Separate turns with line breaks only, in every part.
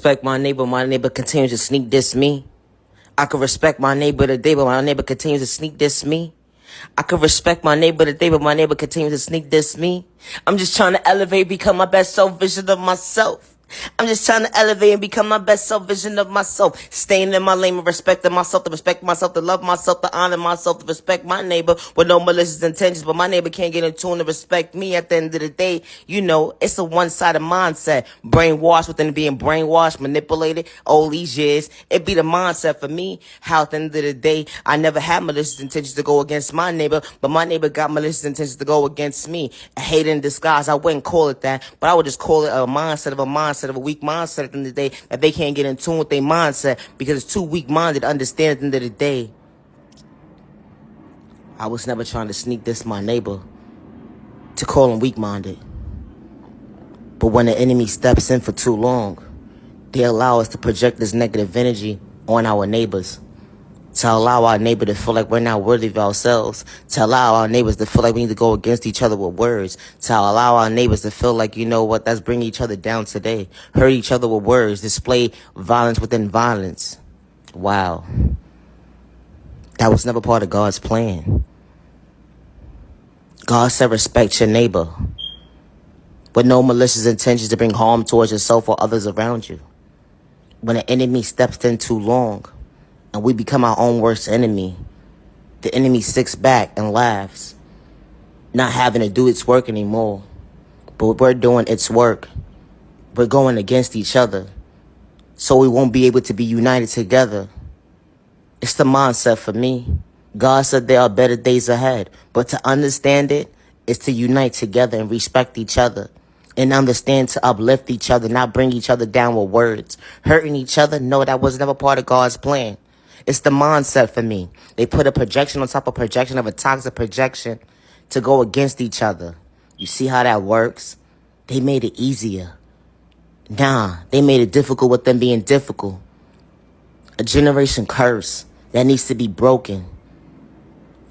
respect my neighbor continues to sneak diss me. I could respect my neighbor today, but my neighbor continues to sneak diss me. I could respect my neighbor today, but my neighbor continues to sneak diss me. I'm just trying to elevate, become my best self vision of myself. I'm just trying to elevate and become my best self vision of myself. Staying in my lane and respecting myself, to respect myself, to love myself, to honor myself, to respect my neighbor with no malicious intentions. But my neighbor can't get in tune to respect me at the end of the day. You know, it's a one-sided mindset. Brainwashed within being brainwashed, manipulated all these years. It be the mindset for me. How at the end of the day, I never had malicious intentions to go against my neighbor, but my neighbor got malicious intentions to go against me. A hate in disguise. I wouldn't call it that, but I would just call it a mindset of a weak mindset at the end of the day, that they can't get in tune with their mindset because it's too weak-minded to understand at the end of the day. I was never trying to sneak this my neighbor to call him weak-minded. But when the enemy steps in for too long, they allow us to project this negative energy on our neighbors, to allow our neighbor to feel like we're not worthy of ourselves, to allow our neighbors to feel like we need to go against each other with words, to allow our neighbors to feel like, you know what, that's bringing each other down today, hurt each other with words, display violence within violence. Wow. That was never part of God's plan. God said respect your neighbor with no malicious intentions to bring harm towards yourself or others around you. When an enemy steps in too long, and we become our own worst enemy, the enemy sits back and laughs, not having to do its work anymore. But we're doing its work. We're going against each other, so we won't be able to be united together. It's the mindset for me. God said there are better days ahead, but to understand it is to unite together and respect each other, and understand to uplift each other, not bring each other down with words. Hurting each other, no, that was never part of God's plan. It's the mindset for me. They put a projection on top of projection of a toxic projection to go against each other. You see how that works? They made it easier. Nah, they made it difficult with them being difficult. A generation curse that needs to be broken.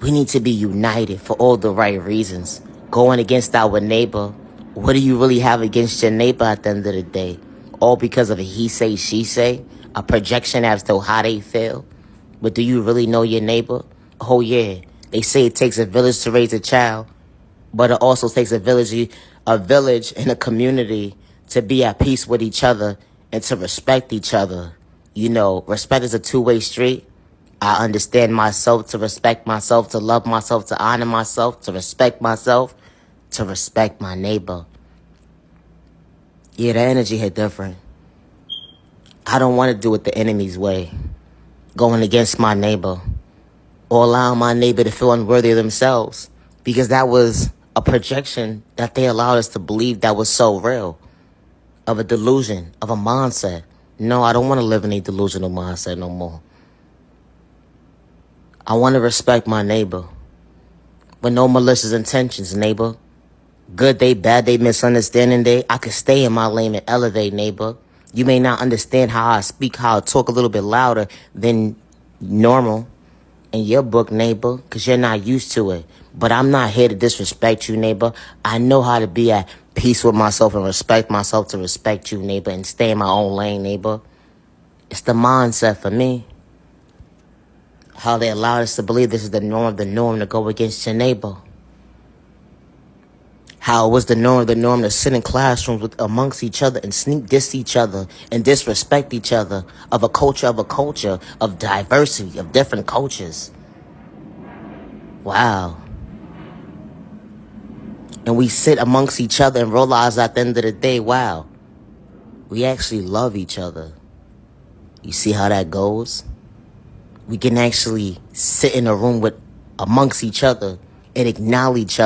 We need to be united for all the right reasons. Going against our neighbor. What do you really have against your neighbor at the end of the day? All because of a he say, she say? A projection as to how they feel? But do you really know your neighbor? Oh yeah, they say it takes a village to raise a child, but it also takes a village and a community to be at peace with each other and to respect each other. You know, respect is a two-way street. I understand myself, to respect myself, to love myself, to honor myself, to respect myself, to respect my neighbor. Yeah, the energy hit different. I don't want to do it the enemy's way, going against my neighbor, or allowing my neighbor to feel unworthy of themselves, because that was a projection that they allowed us to believe that was so real, of a delusion, of a mindset. No, I don't want to live in a delusional mindset no more. I want to respect my neighbor with no malicious intentions, neighbor. Good day, bad day, misunderstanding day, I could stay in my lane and elevate, neighbor. You may not understand how I speak, how I talk a little bit louder than normal in your book, neighbor, because you're not used to it. But I'm not here to disrespect you, neighbor. I know how to be at peace with myself and respect myself to respect you, neighbor, and stay in my own lane, neighbor. It's the mindset for me. How they allowed us to believe this is the norm to go against your neighbor. How it was the norm to sit in classrooms amongst each other and sneak diss each other and disrespect each other, of a culture, of diversity, of different cultures. Wow. And we sit amongst each other and realize at the end of the day, wow, we actually love each other. You see how that goes? We can actually sit in a room amongst each other and acknowledge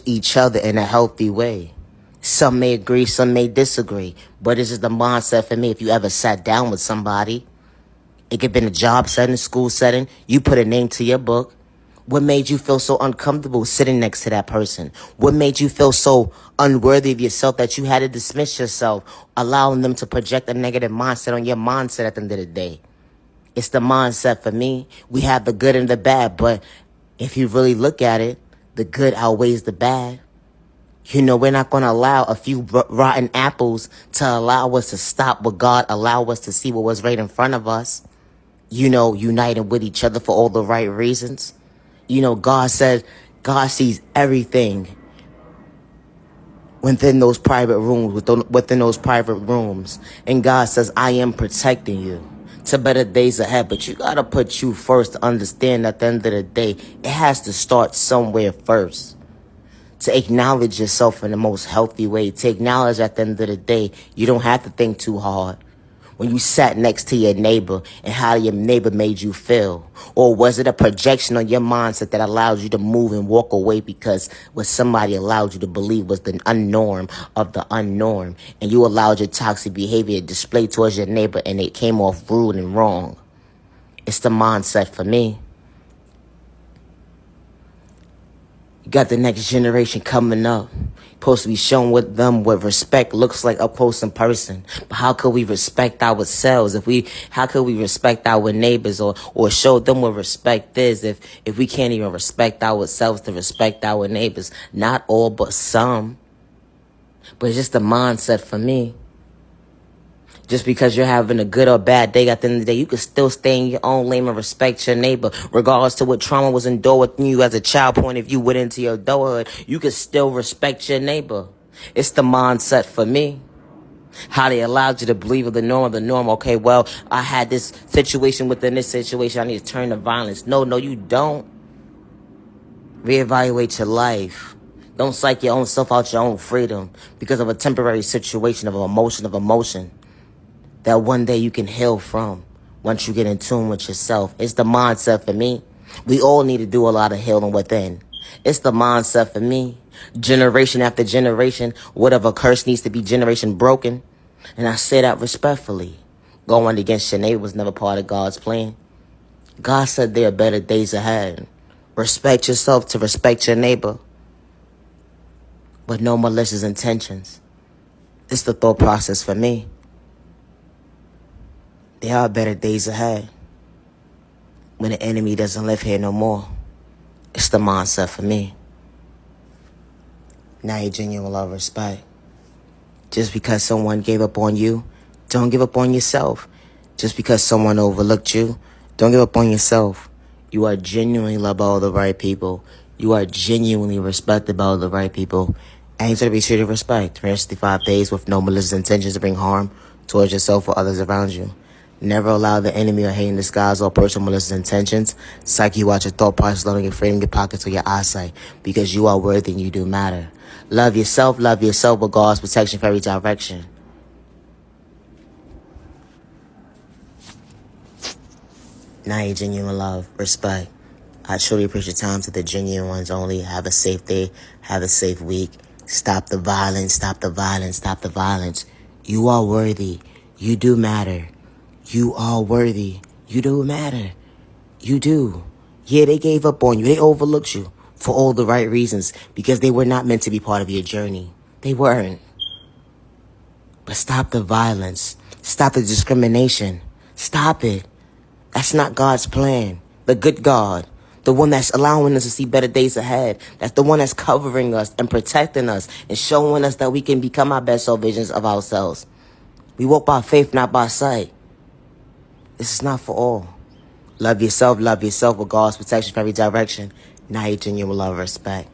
each other in a healthy way. Some may agree, some may disagree, but this is the mindset for me. If you ever sat down with somebody, it could have been a job setting, school setting, you put a name to your book. What made you feel so uncomfortable sitting next to that person? What made you feel so unworthy of yourself that you had to dismiss yourself, allowing them to project a negative mindset on your mindset at the end of the day? It's the mindset for me. We have the good and the bad, but if you really look at it, the good outweighs the bad. We're not going to allow a few rotten apples to allow us to stop what God allowed us to see what was right in front of us. Uniting with each other for all the right reasons. God said God sees everything within those private rooms, within those private rooms. And God says, I am protecting you to better days ahead. But you got to put you first to understand at the end of the day, it has to start somewhere first. To acknowledge yourself in the most healthy way. To acknowledge at the end of the day, you don't have to think too hard. When you sat next to your neighbor and how your neighbor made you feel? Or was it a projection on your mindset that allowed you to move and walk away because what somebody allowed you to believe was the unnorm of the unnorm, and you allowed your toxic behavior to display towards your neighbor and it came off rude and wrong? It's the mindset for me. You got the next generation coming up. Supposed to be shown with them what respect looks like up close in person. But how could we respect ourselves how could we respect our neighbors or show them what respect is if we can't even respect ourselves to respect our neighbors? Not all, but some. But it's just the mindset for me. Just because you're having a good or bad day, at the end of the day, you can still stay in your own lane and respect your neighbor. Regardless to what trauma was endured within you as a child point of view went into your adulthood, you can still respect your neighbor. It's the mindset for me. How they allowed you to believe in the norm of the norm. Okay, well, I had this situation within this situation. I need to turn to violence. No, you don't. Reevaluate your life. Don't psych your own self out your own freedom because of a temporary situation of emotion. That one day you can heal from once you get in tune with yourself. It's the mindset for me. We all need to do a lot of healing within. It's the mindset for me. Generation after generation, whatever curse needs to be generation broken. And I say that respectfully. Going against your neighbor was never part of God's plan. God said there are better days ahead. Respect yourself to respect your neighbor. But no malicious intentions. It's the thought process for me. There are better days ahead when the enemy doesn't live here no more. It's the mindset for me. Now you genuine love, respect. Just because someone gave up on you, don't give up on yourself. Just because someone overlooked you, don't give up on yourself. You are genuinely loved by all the right people. You are genuinely respected by all the right people. And you to be treated with respect. 365 days with no malicious intentions to bring harm towards yourself or others around you. Never allow the enemy or hate in disguise or personal malicious intentions. Psyche, watch your thought process, letting your freedom, your pockets, or your eyesight. Because you are worthy and you do matter. Love yourself with God's protection for every direction. Now you genuine love, respect. I truly appreciate your time to the genuine ones only. Have a safe day. Have a safe week. Stop the violence. Stop the violence. Stop the violence. You are worthy. You do matter. You are worthy. You do matter. You do. Yeah, they gave up on you. They overlooked you for all the right reasons because they were not meant to be part of your journey. They weren't. But stop the violence. Stop the discrimination. Stop it. That's not God's plan. The good God. The one that's allowing us to see better days ahead. That's the one that's covering us and protecting us and showing us that we can become our best self visions of ourselves. We walk by faith, not by sight. This is not for all. Love yourself with God's protection for every direction. Now you genuine love, respect.